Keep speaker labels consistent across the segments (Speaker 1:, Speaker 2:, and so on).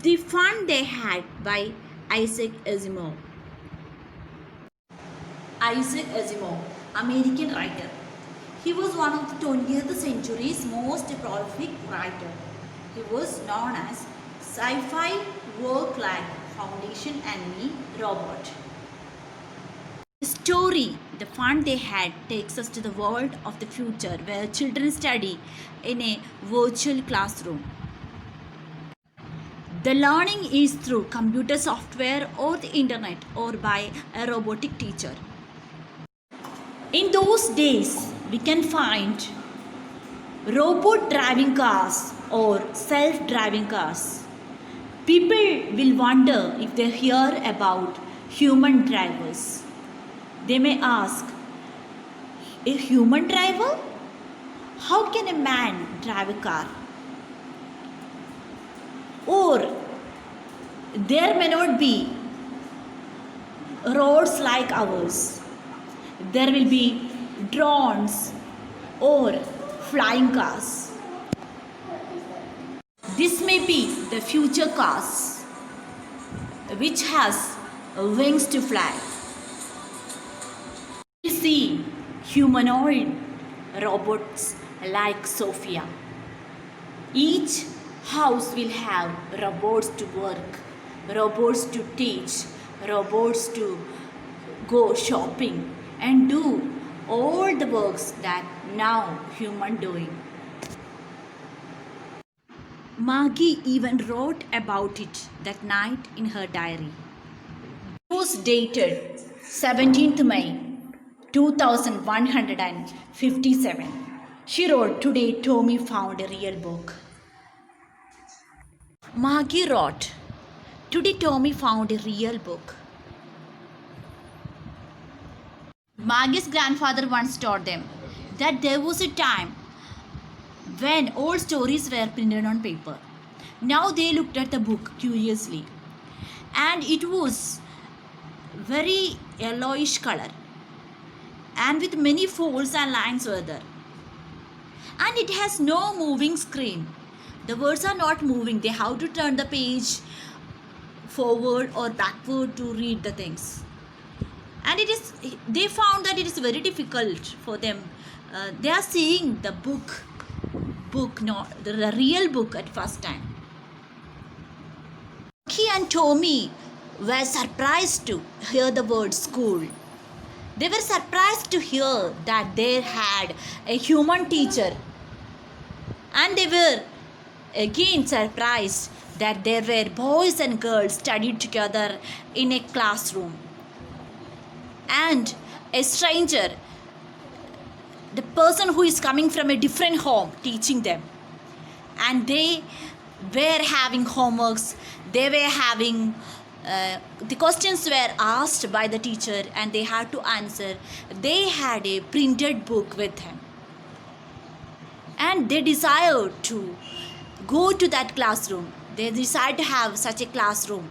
Speaker 1: The Fun They Had by Isaac Asimov. Isaac Asimov, American writer. He was one of the 20th century's most prolific writers. He was known as sci-fi work like Foundation Enemy Robot. The story, The Fun They Had, takes us to the world of the future where children study in a virtual classroom. The learning is through computer software or the internet or by a robotic teacher. In those days, we can find robot driving cars or self driving cars. People will wonder if they hear about human drivers. They may ask, a human driver? How can a man drive a car? Or there may not be roads like ours. There will be drones or flying cars. This may be the future cars which has wings to fly. We see humanoid robots like Sophia. Each house will have robots to work, robots to teach, robots to go shopping and do all the works that now human doing. Maggie even wrote about it that night in her diary. It was dated 17th May 2157. She wrote, "Today Tommy found a real book." Maggie wrote, "Today Tommy found a real book." Maggie's grandfather once told them that there was a time when old stories were printed on paper. Now they looked at the book curiously, and it was very yellowish color and with many folds and lines were there. And it has no moving screen. The words are not moving. They have to turn the page forward or backward to read the things. And they found that it is very difficult for them. They are seeing the book, not the real book at first time. Maggie and Tommy were surprised to hear the word school. They were surprised to hear that they had a human teacher. And they were again surprised that there were boys and girls studied together in a classroom. And a stranger, the person who is coming from a different home, teaching them. And they were having homeworks, they were having the questions were asked by the teacher and they had to answer. They had a printed book with them. And they desired to go to that classroom. They decided to have such a classroom.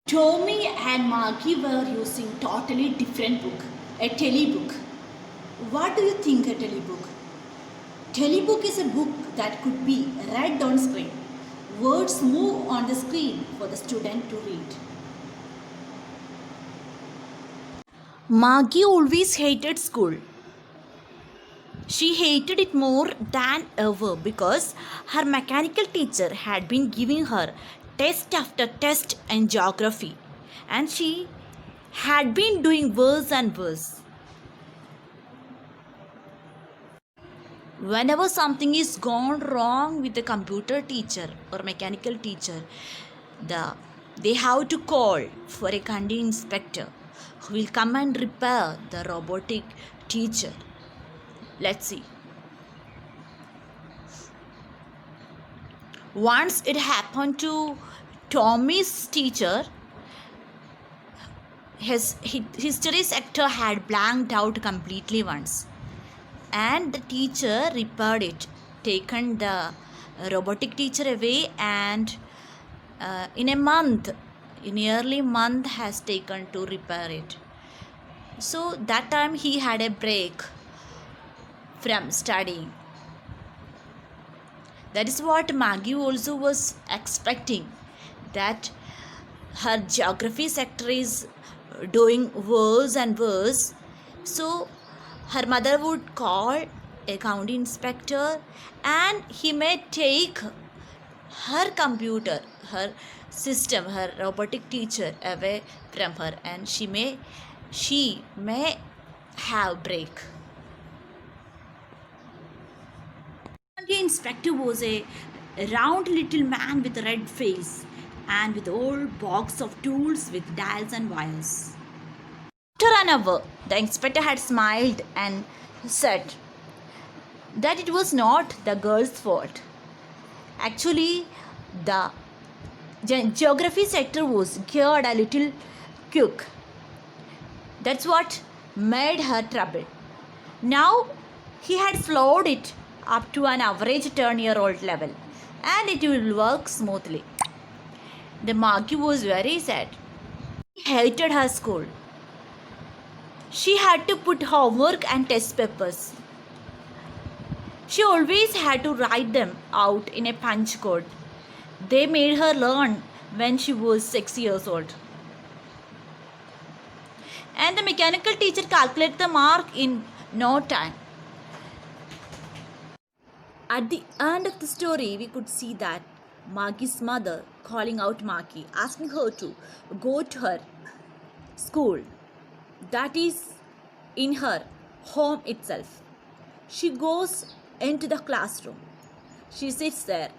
Speaker 1: Tommy and Maggie were using totally different book, a telebook. What do you think a telebook? Telebook is a book that could be read on screen. Words move on the screen for the student to read. Maggie always hated school. She hated it more than ever because her mechanical teacher had been giving her test after test in geography, and she had been doing worse and worse. Whenever something is gone wrong with the computer teacher or mechanical teacher, they have to call for a canteen inspector who will come and repair the robotic teacher. Let's see. Once it happened to Tommy's teacher. His history sector had blanked out completely once, and the teacher repaired it, taken the robotic teacher away, and in nearly month has taken to repair it. So that time he had a break from studying. That is what Maggie also was expecting, that her geography sector is doing worse and worse. So her mother would call a county inspector and he may take her computer, her system, her robotic teacher away from her, and she may have break. The inspector was a round little man with a red face and with old box of tools with dials and wires. After an hour, the inspector had smiled and said that it was not the girl's fault. Actually, the geography sector was geared a little quick. That's what made her trouble. Now he had slowed it up to an average 10-year-old level and it will work smoothly. The Maggie was very sad. She hated her school. She had to put homework and test papers. She always had to write them out in a punch code. They made her learn when she was 6 years old. And the mechanical teacher calculated the mark in no time. At the end of the story, we could see that Maggie's mother calling out Maggie, asking her to go to her school, that is in her home itself. She goes into the classroom. She sits there.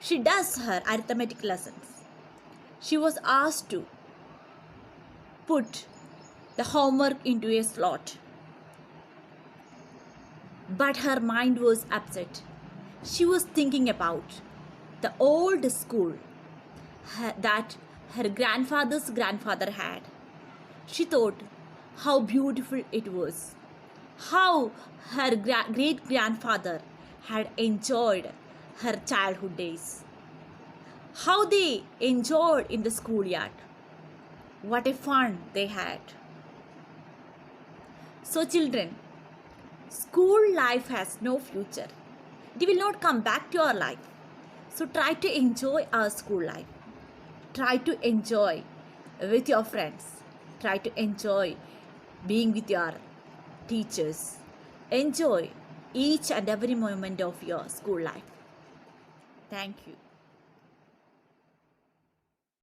Speaker 1: She does her arithmetic lessons. She was asked to put the homework into a slot. But her mind was upset. She was thinking about the old school that her grandfather's grandfather had. She thought how beautiful it was, how her great grandfather had enjoyed her childhood days, how they enjoyed in the schoolyard, what a fun they had. So, children, school life has no future. It will not come back to our life. So, try to enjoy our school life. Try to enjoy with your friends. Try to enjoy being with your teachers. Enjoy each and every moment of your school life. Thank you.